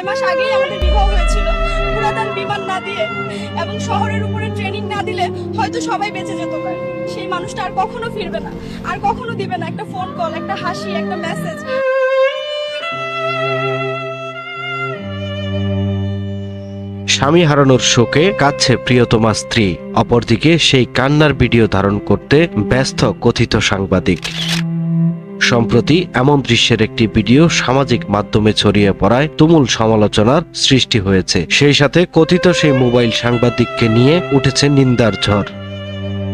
মাস আগেই আমাদের বিবাহ হয়েছিল, পুরাতন বিমান না দিয়ে এবং শহরের উপরে ট্রেনিং না দিলে হয়তো সবাই বেঁচে যেত পারে। সেই মানুষটা আর কখনো ফিরবে না, আর কখনো দিবে না একটা ফোন কল, একটা হাসি, একটা মেসেজ। স্বামী হারানোর শোকে কাঁদছে প্রিয়তমা স্ত্রী, অপরদিকে সেই কান্নার ভিডিও ধারণ করতে ব্যস্ত কথিত সাংবাদিক। সম্প্রতি এমন দৃশ্যের একটি ভিডিও সামাজিক মাধ্যমে ছড়িয়ে পড়ায় তুমুল সমালোচনার সৃষ্টি হয়েছে। সেই সাথে কথিত সেই মোবাইল সাংবাদিককে নিয়ে উঠেছে নিন্দার ঝড়।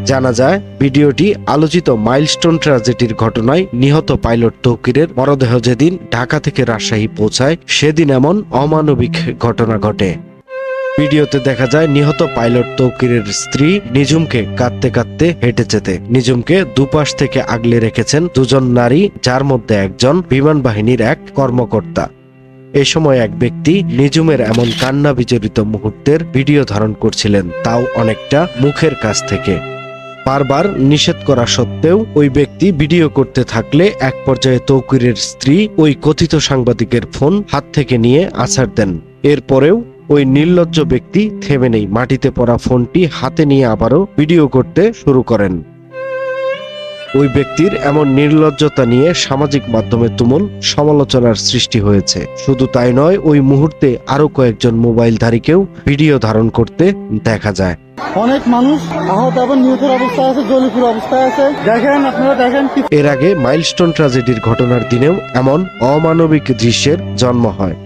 জানা যায়, ভিডিওটি আলোচিত মাইলস্টোন ট্র্যাজেডির ঘটনায় নিহত পাইলট তৌকিরের মরদেহ যেদিন ঢাকা থেকে রাজশাহী পৌঁছায় সেদিন এমন অমানবিক ঘটনা ঘটে। ভিডিওতে দেখা যায় নিহত পাইলট তৌকিরের স্ত্রী নিজুমকে কাঁদতে কাঁদতে হেঁটে যেতে। নিজুমকে দুপাশ থেকে আগলে রেখেছেন দুজন নারী, যার মধ্যে একজন বিমান বাহিনীর এক কর্মকর্তা। এ সময় এক ব্যক্তি নিজুমের এমন কান্না বিজড়িত মুহূর্তের ভিডিও ধারণ করছিলেন, তাও অনেকটা মুখের কাছ থেকে। বারবার নিষেধ করা সত্ত্বেও ওই ব্যক্তি ভিডিও করতে থাকলে এক পর্যায়ে তৌকিরের স্ত্রী ওই কথিত সাংবাদিকের ফোন হাত থেকে নিয়ে আছাড় দেন। এরপরেও ওই নির্লজ্জ ব্যক্তি থেমে নেই, মাটিতে পড়া ফোনটি হাতে নিয়ে আবারও ভিডিও করতে শুরু করেন। ওই ব্যক্তির এমন নির্লজ্জতা নিয়ে সামাজিক মাধ্যমে তুমুল সমালোচনার সৃষ্টি হয়েছে। শুধু তাই নয়, ওই মুহূর্তে আরো কয়েকজন মোবাইলধারীকেও ভিডিও ধারণ করতে দেখা যায়। অনেক মানুষ আহত এবং নিহতের অবস্থায় আছে, জলিপুর অবস্থায় আছে। দেখেন, আপনারা দেখেন। এর আগে মাইলস্টোন ট্র্যাজেডির ঘটনার দিনেও এমন অমানবিক দৃশ্যের জন্ম হয়।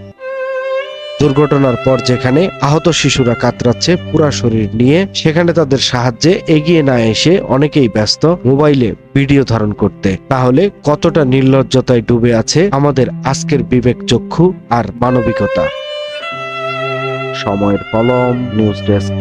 দুর্ঘটনার পর যেখানে আহত শিশুরা কাতরাচ্ছে পুরা শরীর নিয়ে, সেখানে তাদের সাহায্যে এগিয়ে না এসে অনেকেই ব্যস্ত মোবাইলে ভিডিও ধারণ করতে। তাহলে কতটা নির্লজ্জতায় ডুবে আছে আমাদের আজকের বিবেক চক্ষু আর মানবিকতা। সময়ের কলম, নিউজ ডেস্ক।